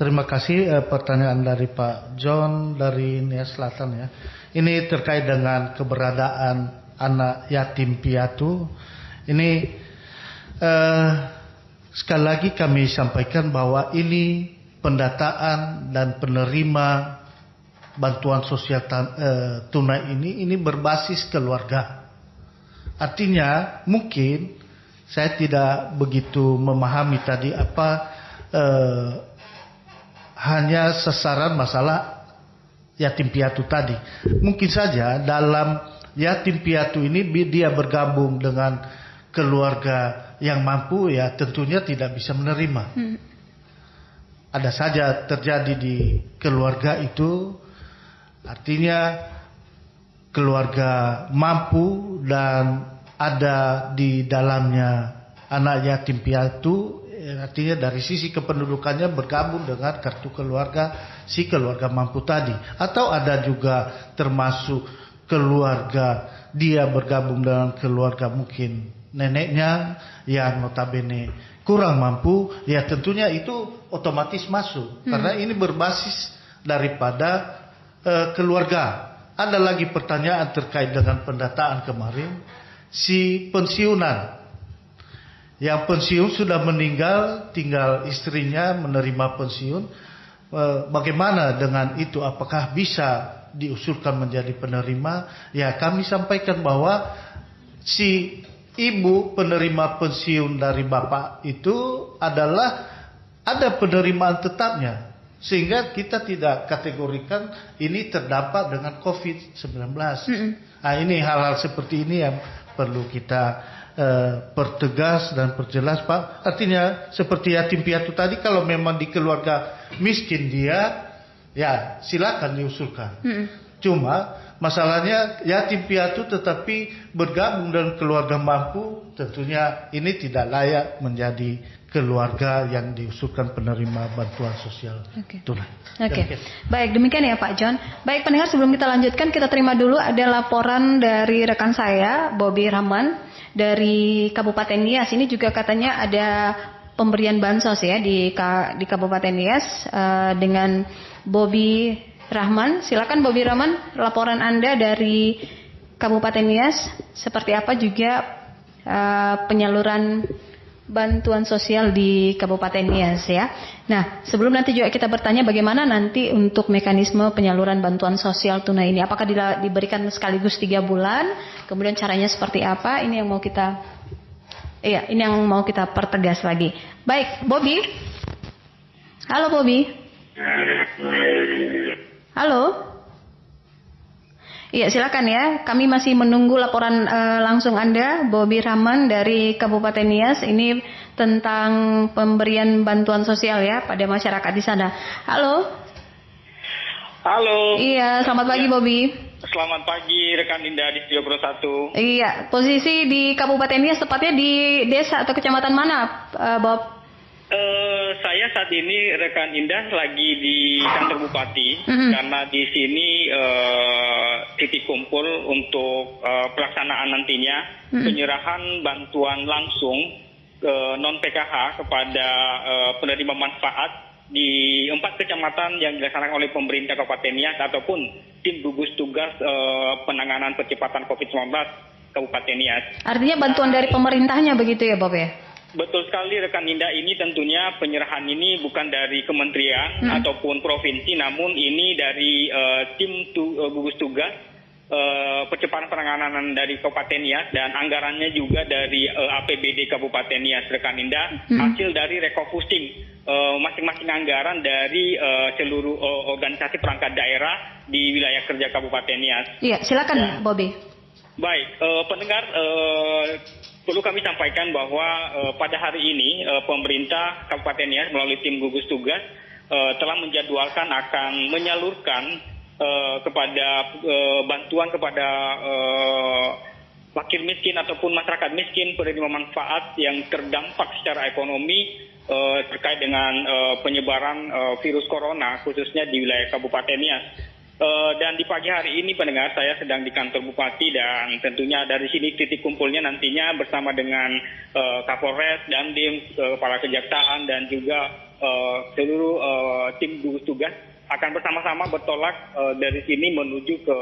terima kasih pertanyaan dari Pak John dari Nia Selatan ya. Ini terkait dengan keberadaan anak yatim piatu. Ini sekali lagi kami sampaikan bahwa ini pendataan dan penerima bantuan sosial tunai ini berbasis keluarga. Artinya mungkin saya tidak begitu memahami tadi apa hanya sasaran masalah yatim piatu tadi. Mungkin saja dalam yatim piatu ini dia bergabung dengan keluarga yang mampu, ya tentunya tidak bisa menerima. Ada saja terjadi di keluarga itu, artinya keluarga mampu dan ada di dalamnya anak yatim piatu, artinya dari sisi kependudukannya bergabung dengan kartu keluarga si keluarga mampu tadi. Atau ada juga termasuk keluarga dia bergabung dengan keluarga mungkin neneknya yang notabene kurang mampu, ya tentunya itu otomatis masuk karena ini berbasis daripada keluarga. Ada lagi pertanyaan terkait dengan pendataan kemarin, si pensiunan yang pensiun sudah meninggal, tinggal istrinya menerima pensiun, bagaimana dengan itu? Apakah bisa diusulkan menjadi penerima? Ya kami sampaikan bahwa si ibu penerima pensiun dari bapak itu adalah ada penerimaan tetapnya, sehingga kita tidak kategorikan ini terdapat dengan COVID-19. Nah ini hal-hal seperti ini yang perlu kita pertegas dan perjelas Pak. Artinya seperti yatim piatu tadi, kalau memang di keluarga miskin dia, ya silakan diusulkan. Cuma masalahnya yatim piatu tetapi bergabung dengan keluarga mampu, tentunya ini tidak layak menjadi keluarga yang diusulkan penerima bantuan sosial tunai. Oke. Baik, demikian ya Pak John. Baik pendengar, sebelum kita lanjutkan, kita terima dulu ada laporan dari rekan saya Bobby Rahman dari Kabupaten Nias. Ini juga katanya ada pemberian bansos ya di Kabupaten Nias dengan Bobby Rahman. Silakan Bobby Rahman, laporan Anda dari Kabupaten Nias seperti apa juga penyaluran bantuan sosial di Kabupaten Nias ya. Nah, sebelum nanti juga kita bertanya bagaimana nanti untuk mekanisme penyaluran bantuan sosial tunai ini, apakah diberikan sekaligus 3 bulan, kemudian caranya seperti apa, ini yang mau kita pertegas lagi. Baik, Bobby. Halo Bobby. Halo. Iya, silakan ya. Kami masih menunggu laporan langsung Anda, Bobby Rahman dari Kabupaten Nias. Ini tentang pemberian bantuan sosial ya pada masyarakat di sana. Halo. Halo. Iya, selamat pagi Bobby. Selamat pagi rekan Indah di Studio Pro 1. Iya, posisi di Kabupaten Nias tepatnya di desa atau kecamatan mana, Bob? Saya saat ini rekan Indah lagi di kantor Bupati karena di sini titik kumpul untuk pelaksanaan nantinya penyerahan bantuan langsung non PKH kepada penerima manfaat di 4 kecamatan yang dilaksanakan oleh pemerintah Kabupaten Nias ataupun tim gugus tugas penanganan percepatan COVID-19 Kabupaten Nias. Artinya bantuan dari pemerintahnya begitu ya Bob ya? Betul sekali rekan Indah, ini tentunya penyerahan ini bukan dari kementerian ataupun provinsi, namun ini dari tim gugus tugas percepatan penanganan dari Kabupaten Nias, dan anggarannya juga dari APBD Kabupaten Nias rekan Indah, hasil dari refocusing masing-masing anggaran dari seluruh organisasi perangkat daerah di wilayah kerja Kabupaten Nias. Iya, silakan Bobby. Baik, pendengar, perlu kami sampaikan bahwa pada hari ini pemerintah Kabupaten Nias melalui tim gugus tugas telah menjadwalkan akan menyalurkan kepada bantuan kepada fakir miskin ataupun masyarakat miskin penerima manfaat yang terdampak secara ekonomi terkait dengan penyebaran virus corona khususnya di wilayah Kabupaten Nias. Dan di pagi hari ini pendengar, saya sedang di kantor Bupati dan tentunya dari sini titik kumpulnya nantinya bersama dengan Kapolres, Dandim, Kepala Kejaksaan dan juga seluruh tim gugus tugas akan bersama-sama bertolak dari sini menuju ke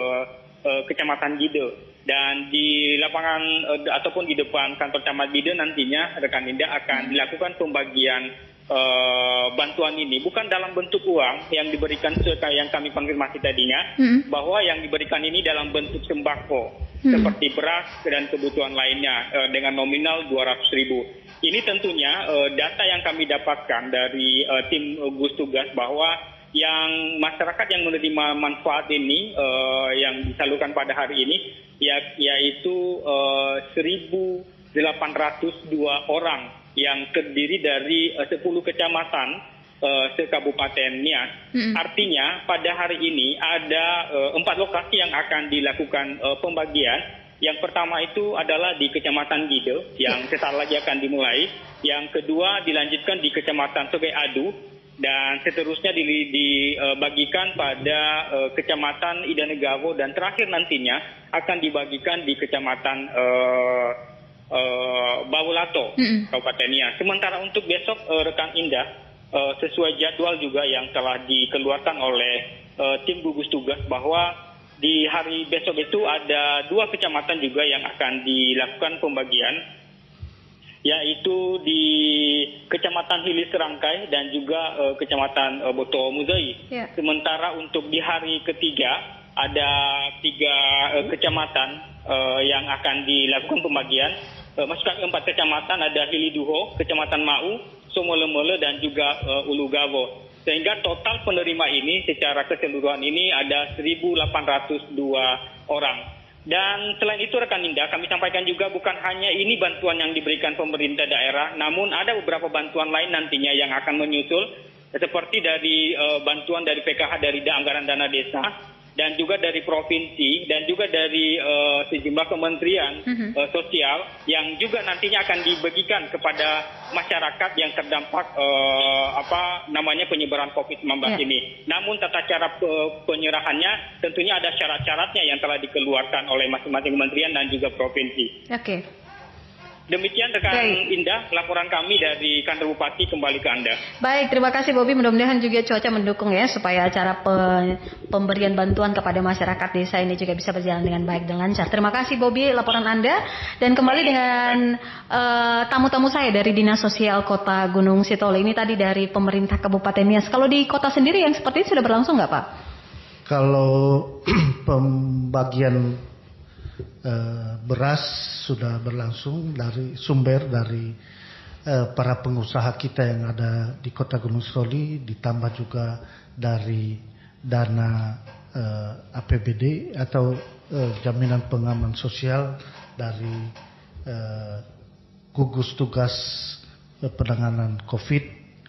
Kecamatan Gide. Dan di lapangan ataupun di depan kantor Camat Bide nantinya rekan Indah akan dilakukan pembagian bantuan ini bukan dalam bentuk uang yang diberikan yang kami konfirmasi tadinya bahwa yang diberikan ini dalam bentuk sembako seperti beras dan kebutuhan lainnya dengan nominal 200.000. Ini tentunya data yang kami dapatkan dari tim gugus tugas bahwa yang masyarakat yang menerima manfaat ini yang disalurkan pada hari ini yaitu 1.802 orang yang terdiri dari 10 kecamatan se-Kabupaten Nias. Artinya pada hari ini ada 4 lokasi yang akan dilakukan pembagian. Yang pertama itu adalah di Kecamatan Gide yang sesaat lagi akan dimulai. Yang kedua dilanjutkan di Kecamatan Sungai Adu. Dan seterusnya dibagikan pada Kecamatan Ida Negavo dan terakhir nantinya akan dibagikan di Kecamatan Bawulato, Kabupaten Nias. Sementara untuk besok rekan Indah, sesuai jadwal juga yang telah dikeluarkan oleh tim gugus tugas bahwa di hari besok itu ada 2 kecamatan juga yang akan dilakukan pembagian, yaitu di Kecamatan Hilir Serangkai dan juga Kecamatan Boto Muzai. Sementara untuk di hari ketiga ada 3 kecamatan yang akan dilakukan pembagian. Maksudnya 4 kecamatan ada Hiliduho, Kecamatan Mau, Somolemele dan juga Ulu Gavo. Sehingga total penerima ini secara keseluruhan ini ada 1.802 orang. Dan selain itu rekan Indah, kami sampaikan juga bukan hanya ini bantuan yang diberikan pemerintah daerah, namun ada beberapa bantuan lain nantinya yang akan menyusul, seperti dari bantuan dari PKH dari anggaran dana desa, dan juga dari provinsi, dan juga dari sejumlah kementerian sosial, yang juga nantinya akan dibagikan kepada masyarakat yang terdampak penyebaran COVID-19 ini. Namun tata cara penyerahannya tentunya ada syarat-syaratnya yang telah dikeluarkan oleh masing-masing kementerian dan juga provinsi. Demikian rekan Indah, laporan kami dari kantor Bupati kembali ke Anda. Baik, terima kasih Bobby. Mudah-mudahan juga cuaca mendukung ya supaya acara pemberian bantuan kepada masyarakat desa ini juga bisa berjalan dengan baik dan lancar. Terima kasih Bobby laporan Anda. Dan kembali dengan tamu-tamu saya dari Dinas Sosial Kota Gunung Sitoli. Ini tadi dari pemerintah Kabupaten Nias. Kalau di kota sendiri yang seperti ini sudah berlangsung nggak Pak? Kalau pembagian beras sudah berlangsung dari sumber dari para pengusaha kita yang ada di Kota Gunung Sitoli, ditambah juga dari dana APBD atau jaminan pengaman sosial dari gugus tugas penanganan COVID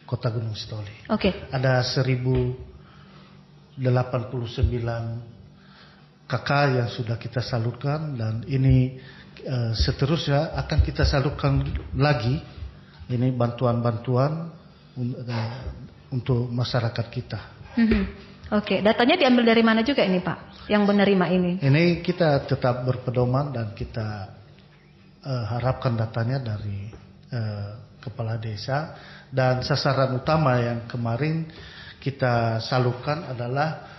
Kota Gunung Sitoli. Ada 1.089 KK yang sudah kita salurkan dan ini seterusnya akan kita salurkan lagi ini bantuan-bantuan untuk masyarakat kita. Datanya diambil dari mana juga ini Pak yang menerima ini? Ini kita tetap berpedoman dan kita harapkan datanya dari kepala desa dan sasaran utama yang kemarin kita salurkan adalah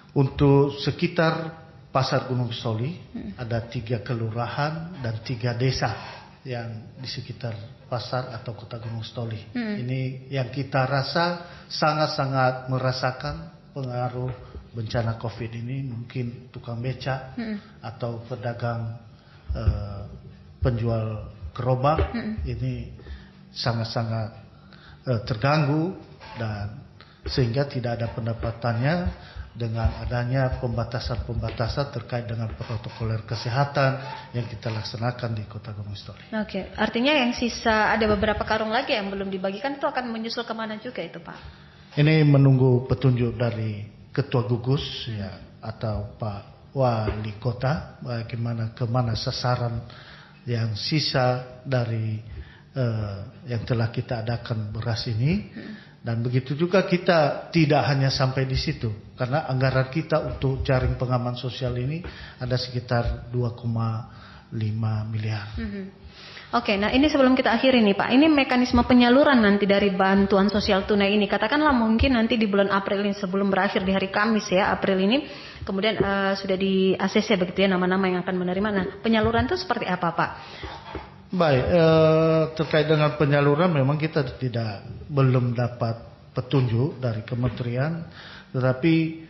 untuk sekitar Pasar Gunung Sitoli ada 3 kelurahan dan 3 desa yang di sekitar pasar atau Kota Gunung Sitoli. Ini yang kita rasa sangat-sangat merasakan pengaruh bencana COVID ini. Mungkin tukang beca atau pedagang penjual gerobak ini sangat-sangat terganggu dan sehingga tidak ada pendapatannya dengan adanya pembatasan-pembatasan terkait dengan protokoler kesehatan yang kita laksanakan di Kota Gunung Sitoli. Oke, artinya yang sisa ada beberapa karung lagi yang belum dibagikan itu akan menyusul kemana juga itu Pak? Ini menunggu petunjuk dari Ketua Gugus ya atau Pak Wali Kota bagaimana kemana sasaran yang sisa dari yang telah kita adakan beras ini. Dan begitu juga kita tidak hanya sampai di situ karena anggaran kita untuk jaring pengaman sosial ini ada sekitar 2,5 miliar. Oke, nah ini sebelum kita akhiri nih Pak, ini mekanisme penyaluran nanti dari bantuan sosial tunai ini, katakanlah mungkin nanti di bulan April ini sebelum berakhir di hari Kamis ya, April ini, kemudian sudah di ACC begitu ya nama-nama yang akan menerima. Nah penyaluran itu seperti apa Pak? Baik, terkait dengan penyaluran memang kita belum dapat petunjuk dari kementerian, tetapi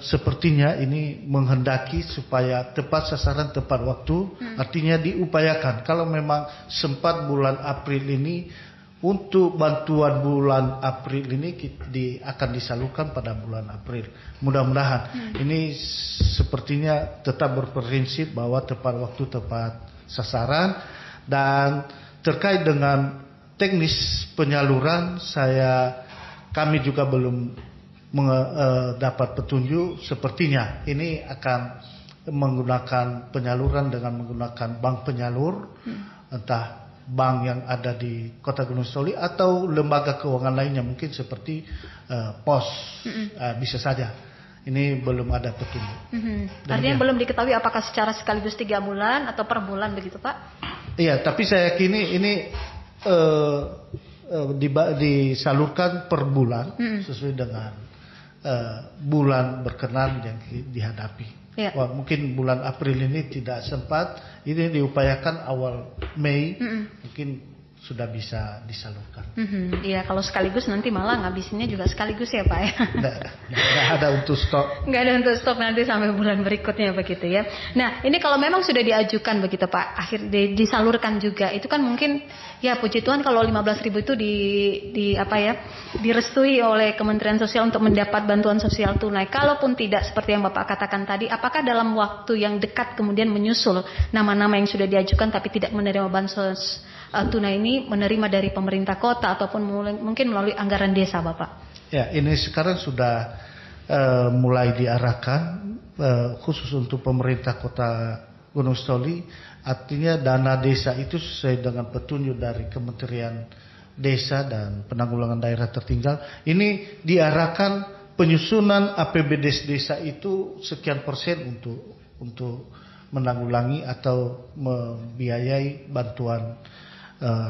sepertinya ini menghendaki supaya tepat sasaran tepat waktu, artinya diupayakan kalau memang sempat bulan April ini untuk bantuan bulan April ini akan disalurkan pada bulan April. Mudah-mudahan ini sepertinya tetap berprinsip bahwa tepat waktu tepat sasaran. Dan terkait dengan teknis penyaluran kami juga belum dapat petunjuk. Sepertinya ini akan menggunakan penyaluran dengan menggunakan bank penyalur, entah bank yang ada di Kota Gunung Sitoli atau lembaga keuangan lainnya mungkin seperti pos, bisa saja. Ini belum ada petunjuk. Artinya belum diketahui apakah secara sekaligus 3 bulan atau per bulan begitu Pak? Iya, tapi saya yakini ini disalurkan per bulan sesuai dengan bulan berkenan yang dihadapi. Ya. Wah, mungkin bulan April ini tidak sempat, ini diupayakan awal Mei mungkin sudah bisa disalurkan. Iya, kalau sekaligus nanti malah ngabisinnya juga sekaligus ya Pak ya. Nggak ada untuk stok. Nggak ada untuk stok nanti sampai bulan berikutnya begitu ya. Nah ini kalau memang sudah diajukan begitu Pak, disalurkan juga, itu kan mungkin ya puji Tuhan kalau 15.000 itu direstui oleh Kementerian Sosial untuk mendapat bantuan sosial tunai. Kalaupun tidak seperti yang Bapak katakan tadi, apakah dalam waktu yang dekat kemudian menyusul nama-nama yang sudah diajukan tapi tidak menerima bansos tunai ini menerima dari pemerintah kota ataupun mungkin melalui anggaran desa Bapak? Ya, ini sekarang sudah mulai diarahkan khusus untuk pemerintah Kota Gunung Sitoli, artinya dana desa itu sesuai dengan petunjuk dari Kementerian Desa dan Penanggulangan Daerah Tertinggal. Ini diarahkan penyusunan APBD desa itu sekian persen untuk menanggulangi atau membiayai bantuan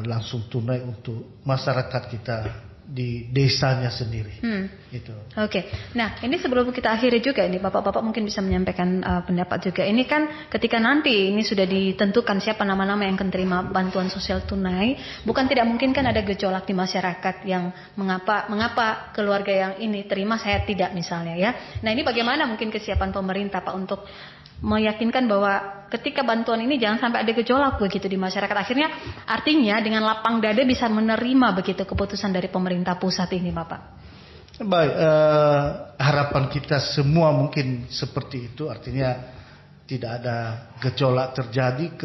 langsung tunai untuk masyarakat kita di desanya sendiri. Itu. Oke. Nah, ini sebelum kita akhiri juga ini Bapak-bapak mungkin bisa menyampaikan pendapat juga. Ini kan ketika nanti ini sudah ditentukan siapa nama-nama yang akan terima bantuan sosial tunai, bukan tidak mungkin kan ada gejolak di masyarakat yang mengapa keluarga yang ini terima saya tidak misalnya ya. Nah, ini bagaimana mungkin kesiapan pemerintah Pak untuk meyakinkan bahwa ketika bantuan ini jangan sampai ada gejolak begitu di masyarakat, artinya dengan lapang dada bisa menerima begitu keputusan dari pemerintah pusat ini Bapak. Baik, harapan kita semua mungkin seperti itu, artinya tidak ada gejolak terjadi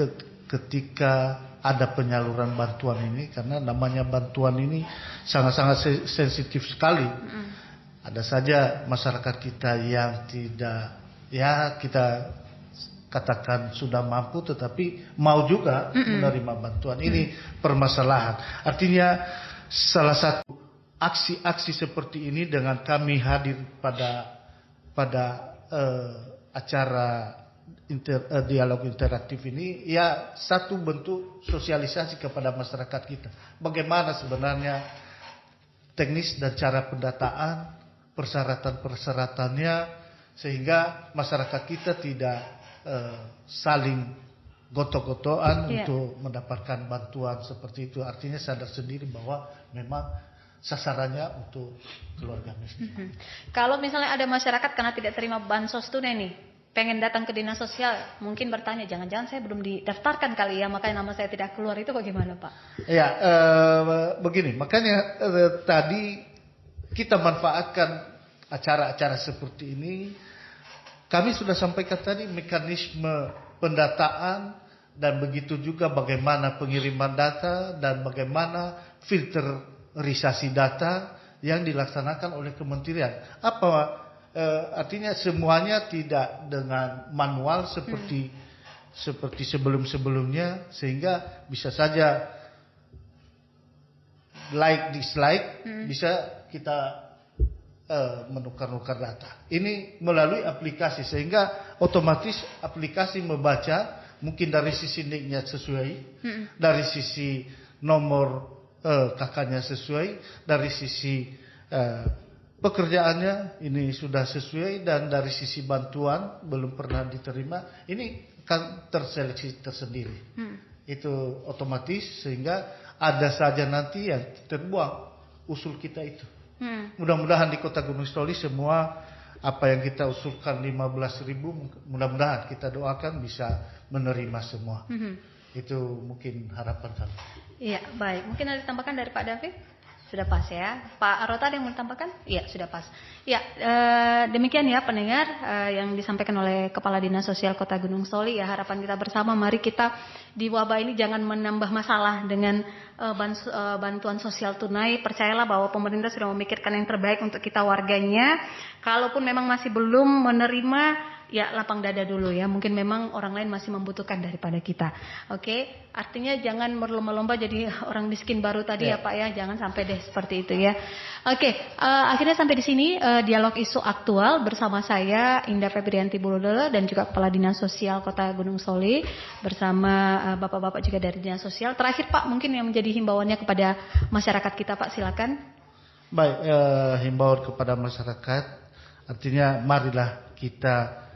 ketika ada penyaluran bantuan ini, karena namanya bantuan ini sangat-sangat sensitif sekali. Ada saja masyarakat kita yang tidak, ya kita katakan sudah mampu tetapi mau juga menerima bantuan. Ini permasalahan. Artinya salah satu aksi-aksi seperti ini dengan kami hadir pada acara dialog interaktif ini ya satu bentuk sosialisasi kepada masyarakat kita. Bagaimana sebenarnya teknis dan cara pendataan, persyaratan-persyaratannya, sehingga masyarakat kita tidak saling gotok-gotokan untuk mendapatkan bantuan seperti itu. Artinya sadar sendiri bahwa memang sasarannya untuk keluarga miskin. Kalau misalnya ada masyarakat karena tidak terima bansos tunai nih, pengen datang ke dinas sosial, mungkin bertanya, jangan-jangan saya belum didaftarkan kali ya, makanya nama saya tidak keluar, itu bagaimana Pak? Ya, begini, makanya tadi kita manfaatkan acara-acara seperti ini. Kami sudah sampaikan tadi mekanisme pendataan dan begitu juga bagaimana pengiriman data dan bagaimana filterisasi data yang dilaksanakan oleh kementerian. Artinya semuanya tidak dengan manual seperti sebelum-sebelumnya, sehingga bisa saja dislike, bisa kita menukar-nukar data. Ini melalui aplikasi, sehingga otomatis aplikasi membaca mungkin dari sisi nicknya sesuai, dari sisi nomor kakaknya sesuai, dari sisi pekerjaannya ini sudah sesuai, dan dari sisi bantuan belum pernah diterima, ini kan terseleksi tersendiri. Itu otomatis, sehingga ada saja nanti yang terbuang usul kita itu. Mudah-mudahan di Kota Gunung Sitoli semua apa yang kita usulkan 15.000, mudah-mudahan kita doakan bisa menerima semua. Itu mungkin harapan kami. Iya, baik. Mungkin ada tambahkan dari Pak David? Sudah pas ya. Pak Arota ada yang mau ditambahkan? Iya, sudah pas. Ya, demikian ya pendengar yang disampaikan oleh Kepala Dinas Sosial Kota Gunung Sitoli. Ya, harapan kita bersama, mari kita di wabah ini jangan menambah masalah dengan bantuan sosial tunai. Percayalah bahwa pemerintah sudah memikirkan yang terbaik untuk kita warganya. Kalaupun memang masih belum menerima, ya lapang dada dulu ya. Mungkin memang orang lain masih membutuhkan daripada kita. Oke, artinya jangan berlomba-lomba jadi orang miskin baru tadi ya Pak ya. Jangan sampai deh seperti itu ya. Oke, akhirnya sampai di sini dialog isu aktual bersama saya Indah Febrianti Bulodolo dan juga Kepala Dinas Sosial Kota Gunung Sitoli bersama bapak-bapak juga dari Dinas Sosial. Terakhir Pak, mungkin yang menjadi himbauannya kepada masyarakat kita Pak, silakan. Baik, himbauan kepada masyarakat artinya marilah kita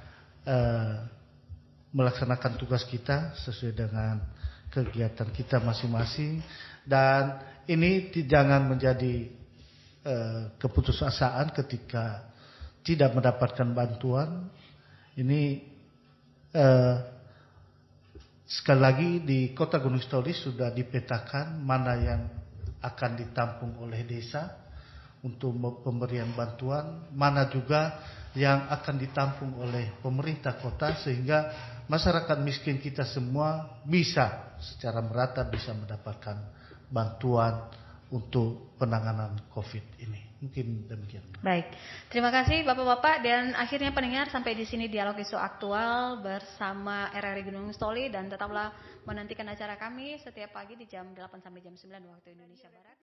melaksanakan tugas kita sesuai dengan kegiatan kita masing-masing, dan ini jangan menjadi keputusasaan ketika tidak mendapatkan bantuan. Ini sekali lagi di Kota Gunung Sitoli sudah dipetakan mana yang akan ditampung oleh desa untuk pemberian bantuan, mana juga yang akan ditampung oleh pemerintah kota, sehingga masyarakat miskin kita semua bisa secara merata bisa mendapatkan bantuan untuk penanganan COVID ini. Mungkin demikian. Baik, terima kasih Bapak-bapak, dan akhirnya pendengar sampai di sini dialog isu aktual bersama RRI Gunung Sitoli, dan tetaplah menantikan acara kami setiap pagi di jam 8 sampai jam 9 waktu Indonesia Barat.